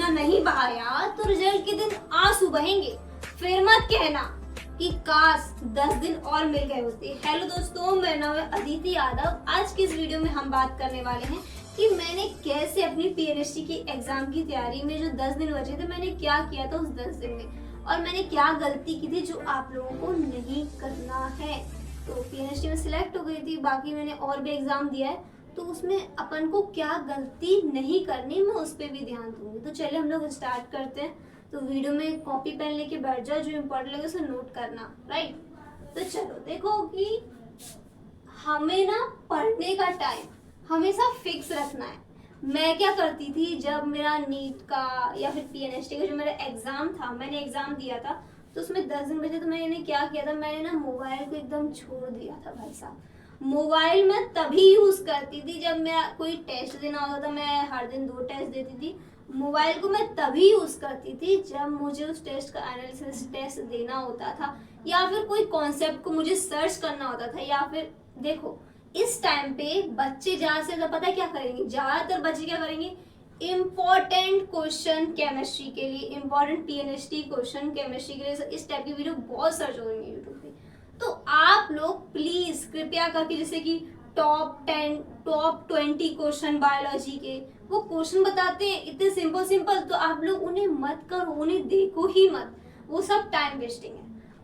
पसीना नहीं बहाया तो रिजल्ट के दिन आंसू बहेंगे। फिर मत कहना कि काश 10 दिन और मिल गए होते। हेलो दोस्तों, मेरा नाम है अदिति यादव। आज की इस वीडियो में हम बात करने वाले हैं कि मैंने कैसे अपनी पीएनएसटी की एग्जाम की तैयारी में जो 10 दिन बचे थे मैंने क्या किया था उस 10 दिन में, और मैंने क्या गलती की थी जो आप लोगों को नहीं करना है। तो पीएनएसटी में सिलेक्ट हो गई थी, बाकी मैंने और भी एग्जाम दिया है, तो उसमें अपन को क्या गलती नहीं करनी मैं उस पर भी ध्यान दूंगी। तो चलिए हम लोग स्टार्ट करते हैं। तो वीडियो में कॉपी पेन लेके बैठ जाओ, जो इम्पोर्टेंट लगे उसे नोट करना, राइट। तो चलो देखो कि हमें ना पढ़ने का टाइम हमेशा फिक्स रखना है। मैं क्या करती थी, जब मेरा नीट का या फिर पीएनएसटी का जो मेरा एग्जाम था, मैंने एग्जाम दिया था, तो उसमें 10 दिन बचे, तो मैंने क्या किया था, मैंने ना मोबाइल को एकदम छोड़ दिया था। भाई साहब, मोबाइल मैं तभी यूज करती थी जब मैं कोई टेस्ट देना होता था। मैं हर दिन 2 टेस्ट देती थी। मोबाइल को मैं तभी यूज करती थी जब मुझे उस टेस्ट का एनालिसिस टेस्ट देना होता था, या फिर कोई कॉन्सेप्ट को मुझे सर्च करना होता था, या फिर देखो इस टाइम पे बच्चे ज्यादा से ज्यादा पता है क्या करेंगे, ज्यादातर बच्चे क्या करेंगे, इम्पोर्टेंट क्वेश्चन केमिस्ट्री के लिए, इम्पोर्टेंट पीएनएसटी क्वेश्चन केमिस्ट्री के लिए इस टाइप की वीडियो बहुत सर्च हो रही है यूट्यूब पे। तो आप लोग प्लीज कृपया करके, जैसे कि टॉप 10 टॉप 20 क्वेश्चन बायोलॉजी के वो क्वेश्चन बताते हैं इतने सिंपल सिंपल, तो आप लोग उन्हें मत करो, उन्हें देखो ही मत, वो सब टाइम वेस्टिंग है।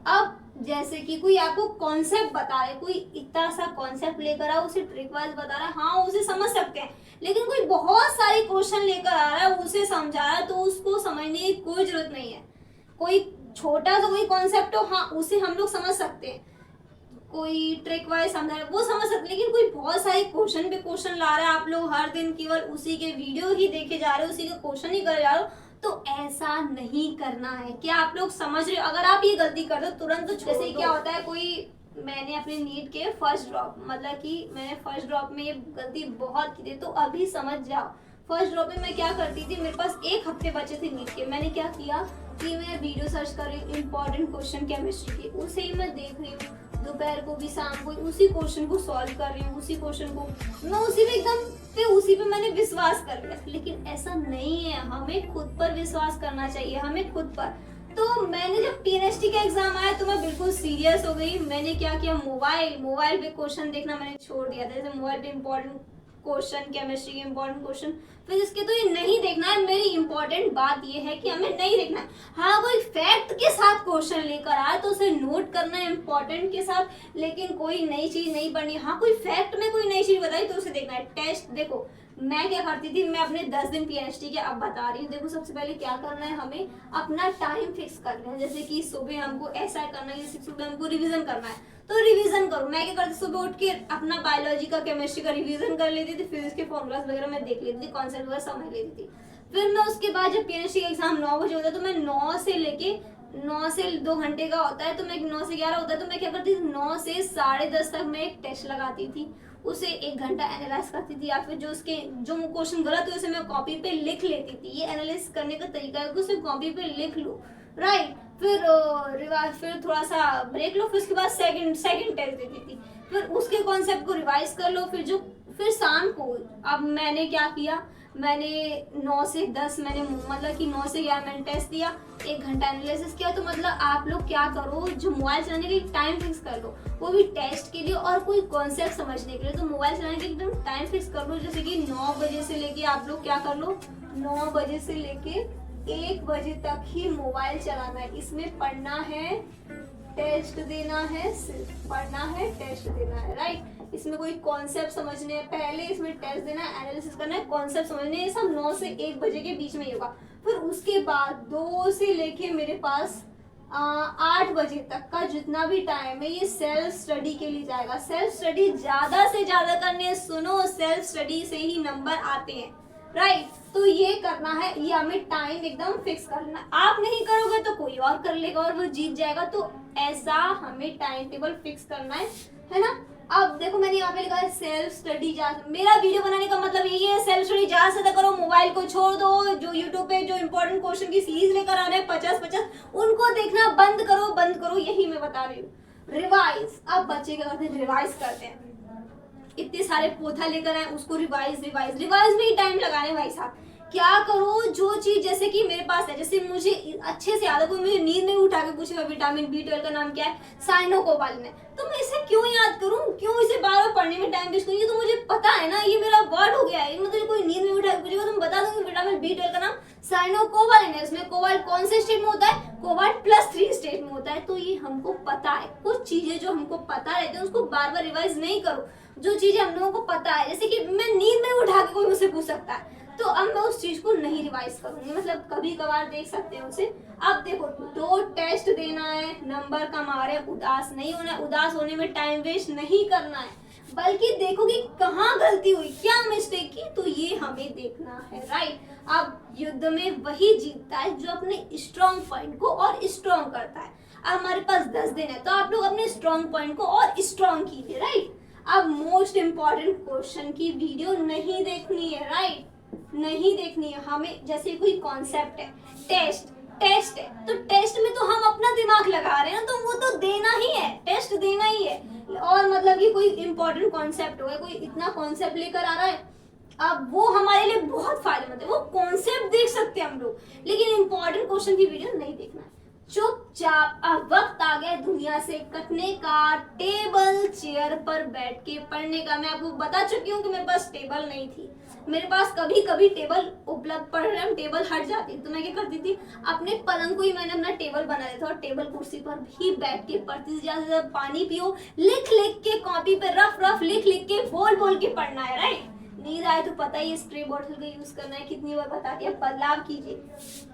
अब जैसे कि कोई आपको कॉन्सेप्ट बता रहे, कोई इतना सा कॉन्सेप्ट लेकर आ, उसे ट्रिक वाइज बता रहा है, हाँ उसे समझ सकते हैं, लेकिन कोई बहुत सारे क्वेश्चन लेकर आ रहा है उसे समझा रहा है, तो उसको समझने की कोई जरूरत नहीं है। कोई छोटा सा कोई कॉन्सेप्ट हो, हाँ उसे हम लोग समझ सकते हैं, कोई ट्रिक वाइज समझा रहा है वो समझ सकते, लेकिन कोई बहुत सारे क्वेश्चन पे क्वेश्चन ला रहा है, आप लोग हर दिन केवल उसी के वीडियो ही देखे जा रहे हो, उसी के क्वेश्चन ही कर जा रहे हो, तो ऐसा नहीं करना है। क्या आप लोग समझ रहे हो? अगर आप ये गलती कर दो तुरंत तो जैसे क्या होता है, कोई मैंने अपने नीट के फर्स्ट ड्रॉप, मतलब कि मैंने फर्स्ट ड्रॉप में ये गलती बहुत की थी, तो अभी समझ जाओ। फर्स्ट ड्रॉप में मैं क्या करती थी, मेरे पास 1 हफ्ते बचे थे नीट के, मैंने क्या किया कि मैं वीडियो सर्च कर रही हूँ इंपॉर्टेंट क्वेश्चन केमिस्ट्री के, उसे ही मैं देख रही हूँ, दोपहर को भी शाम को उसी क्वेश्चन को सॉल्व कर रही हूँ, उसी क्वेश्चन को मैं उसी पे एकदम उसी पे मैंने विश्वास कर लिया। लेकिन ऐसा नहीं है, हमें खुद पर विश्वास करना चाहिए, हमें खुद पर। तो मैंने जब पीएनएसटी का एग्जाम आया तो मैं बिल्कुल सीरियस हो गई। मैंने क्या किया, मोबाइल पे क्वेश्चन देखना मैंने छोड़ दिया था। जैसे मोबाइल पे इंपॉर्टेंट क्वेश्चन केमिस्ट्री के इंपॉर्टेंट क्वेश्चन, फिर इसके तो ये नहीं देखना है। मेरी इंपॉर्टेंट बात ये है कि हमें नहीं देखना है। हाँ कोई फैक्ट के साथ क्वेश्चन लेकर आए तो उसे नोट करना है इंपॉर्टेंट के साथ, लेकिन कोई नई चीज नहीं पढ़नी। हाँ कोई फैक्ट में कोई नई चीज बताई तो उसे देखना है। टेस्ट देखो मैं क्या करती थी, मैं अपने 10 दिन पीएनएसटी के अब बता रही हूँ। देखो सबसे पहले क्या करना है, हमें अपना टाइम फिक्स करना है। जैसे कि सुबह हमको ऐसा करना है, जैसे सुबह हमको रिवीजन करना है तो रिवीजन करो। मैं क्या करती, सुबह उठ के अपना बायोलॉजी का केमिस्ट्री का रिवीजन कर लेती थी, फिर इसके फॉर्मूलाज वगैरह मैं देख लेती थी, कॉन्सेप्ट वगैरह समझ लेती थी। फिर मैं उसके बाद जब पीएनएसटी का एग्जाम 9 बजे होता है, तो मैं 9 से लेके 9 से 2 घंटे का होता है, तो मैं 9 से 11 होता है, तो मैं क्या करती थी 9 से 10:30 तक मैं एक टेस्ट लगाती थी, उसे 1 घंटा एनालाइज करती थी, या फिर जो क्वेश्चन गलत हुए उसे मैं कॉपी पे लिख लेती थी। ये एनालाइज करने का तरीका है कि उसे कॉपी पे लिख लो, राइट। फिर थोड़ा सा ब्रेक लो, फिर उसके बाद सेकंड टेस्ट देती थी, फिर उसके कॉन्सेप्ट को रिवाइज कर लो। फिर शाम को अब मैंने क्या किया, मैंने 9 से 10 मैंने मतलब कि 9 से 11 मैंने टेस्ट दिया, 1 घंटा एनालिसिस किया। तो मतलब आप लोग क्या करो, जो मोबाइल चलाने के लिए टाइम फिक्स कर लो, वो भी टेस्ट के लिए और कोई कॉन्सेप्ट समझने के लिए। तो मोबाइल चलाने के लिए एकदम टाइम फिक्स कर लो, जैसे कि 9 बजे से लेके आप लोग क्या कर लो, 9 बजे से लेके 1 बजे तक ही मोबाइल चलाना है। इसमें पढ़ना है, टेस्ट देना है, सिर्फ पढ़ना है, टेस्ट देना है, राइट। इसमें कोई कॉन्सेप्ट समझने हैं, पहले इसमें टेस्ट देना है, एनालिसिस करना है, कॉन्सेप्ट समझने हैं, ये सब 9 से 1 बजे के बीच में ही होगा। फिर उसके बाद 2 से लेके मेरे पास 8 बजे तक का जितना भी टाइम है ये सेल्फ स्टडी के लिए जाएगा। सेल्फ स्टडी ज्यादा से ज्यादा करने, सुनो सेल्फ स्टडी से ही नंबर आते हैं, राइट। तो ये करना है, ये हमें टाइम एकदम फिक्स करना है। आप नहीं करोगे तो कोई और कर लेगा और वो जीत जाएगा। तो ऐसा हमें टाइम टेबल फिक्स करना है ना। अब देखो मैंने यहाँ पे लिखा है सेल्फ स्टडी। मेरा वीडियो बनाने का मतलब यही है, सेल्फ स्टडी ज्यादा से ज्यादा करो, मोबाइल को छोड़ दो। जो यूट्यूब पे जो इंपॉर्टेंट क्वेश्चन की सीरीज लेकर आ रहे हैं 50-50, उनको देखना बंद करो, यही मैं बता रही हूँ। रिवाइज, अब बच्चे क्या करते हैं, रिवाइज करते हैं, इतने सारे पोथा लेकर आए उसको रिवाइज में ही टाइम लगाने भाई साहब। क्या करो जो चीज जैसे कि मेरे पास है, जैसे मुझे अच्छे से याद है, कोई मुझे नींद में उठा के पूछेगा विटामिन B12 का नाम क्या है, साइनोकोबालिन है, तो मैं इसे क्यों याद करूं, क्यों इसे बार बार पढ़ने में टाइम वेस्ट करूं, ये तो मुझे पता है ना, ये मेरा वर्ड हो गया है, मतलब कोई नींद में उठा के पूछेगा तो मैं बता दूंगी विटामिन B12 का नाम साइनोकोबालिन है। इसमें कोबाल्ट कौन से स्टेट में होता है, कोबाल्ट +3 स्टेट में होता है। तो ये हमको पता है, कुछ चीजें जो हमको पता रहते हैं उसको बार बार रिवाइज नहीं करो, जो चीजें हम लोगों को पता है, जैसे कि मैं नींद में उठा के कोई मुझसे पूछ सकता है तो अब मैं उस चीज को नहीं रिवाइज करूंगी, मतलब कभी कभार देख सकते हैं उसे। अब देखो 2 टेस्ट देना है, नंबर कमा रहे, उदास नहीं होना है, उदास होने में टाइम वेस्ट नहीं करना है, बल्कि देखो कि कहाँ गलती हुई, क्या मिस्टेक की, तो ये हमें देखना है, राइट। अब युद्ध में वही जीतता है जो अपने स्ट्रॉन्ग पॉइंट को और स्ट्रॉन्ग करता है। अब हमारे पास 10 दिन है तो आप लोग अपने स्ट्रॉन्ग पॉइंट को और स्ट्रॉन्ग कीजिए, राइट। अब मोस्ट इंपॉर्टेंट क्वेश्चन की वीडियो नहीं देखनी है, राइट, नहीं देखनी है हमें। जैसे कोई कॉन्सेप्ट है, टेस्ट है, तो टेस्ट में तो हम अपना दिमाग लगा रहे हैं, तो वो तो देना ही है, टेस्ट देना ही है। और मतलब कि कोई इंपॉर्टेंट कॉन्सेप्ट हो गया, कोई इतना कॉन्सेप्ट लेकर आ रहा है, अब वो हमारे लिए बहुत फायदेमंद है, वो कॉन्सेप्ट देख सकते हैं हम लोग, लेकिन इंपॉर्टेंट क्वेश्चन की वीडियो नहीं देखना है। चुपचाप अब वक्त आ गया दुनिया से कटने का, टेबल चेयर पर बैठ के पढ़ने का। मैं आपको बता चुकी हूँ कि मेरे पास टेबल नहीं थी, मेरे पास कभी कभी टेबल उपलब्ध पढ़ रहे हम टेबल हट जाती तो मैं क्या करती थी, अपने पलंग को ही मैंने अपना टेबल बना दिया था और टेबल कुर्सी पर भी बैठ के पढ़ती थी। ज्यादा पानी पियो, लिख लिख के कॉपी पे रफ लिख लिख के बोल के पढ़ना है, राइट। नींद आए तो पता ही स्प्रे बॉटल का यूज करना है, कितनी बार बता दिया, बदलाव कीजिए।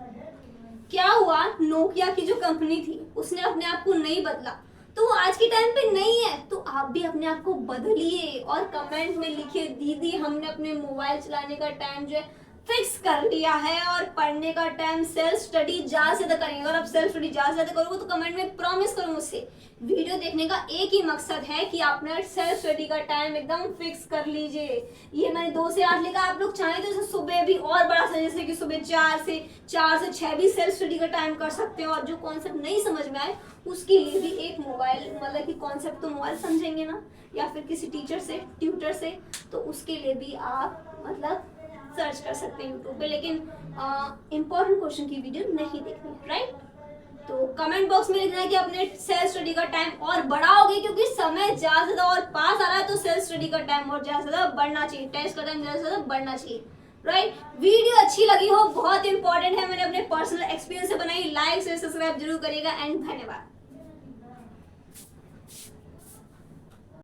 क्या हुआ, नोकिया की जो कंपनी थी उसने अपने आप को नहीं बदला, तो वो आज के टाइम पे नहीं है, तो आप भी अपने आप को बदलिए और कमेंट में लिखिए दीदी हमने अपने मोबाइल चलाने का टाइम जो है फिक्स कर लिया है और पढ़ने का टाइम सेल्फ स्टडी ज्यादा से ज्यादा करेंगे। और अब सेल्फ स्टडी ज्यादा से ज्यादा करोगे तो कमेंट में प्रॉमिस करो मुझसे, वीडियो देखने का एक ही मकसद है कि आपने सेल्फ स्टडी का टाइम एकदम फिक्स कर लीजिए। ये मैंने 2 से 8 लिखा, आप लोग चाहें तो सुबह भी और बड़ा सा, जैसे कि सुबह 4 से 6 भी सेल्फ स्टडी का टाइम कर सकते हो। और जो कॉन्सेप्ट नहीं समझ में आए उसके लिए भी एक मोबाइल, मतलब कि कॉन्सेप्ट तो मोबाइल समझेंगे ना, या फिर किसी टीचर से, ट्यूटर से, तो उसके लिए भी आप मतलब सर्च कर सकते हैं यूट्यूब पे, लेकिन इंपॉर्टेंट क्वेश्चन की वीडियो नहीं देखनी है, राइट। तो कमेंट बॉक्स में लिखना है कि अपने सेल्फ स्टडी का टाइम और बढ़ाओगे, क्योंकि समय ज्यादा से ज्यादा और पास आ रहा है, तो सेल्फ स्टडी का टाइम और ज्यादा से ज्यादा बढ़ना चाहिए, टेस्ट का टाइम ज्यादा से ज्यादा बढ़ना चाहिए, राइट। वीडियो अच्छी लगी हो, बहुत इंपॉर्टेंट है, मैंने अपने पर्सनल एक्सपीरियंस से बनाई, लाइक से सब्सक्राइब जरूर करिएगा एंड धन्यवाद।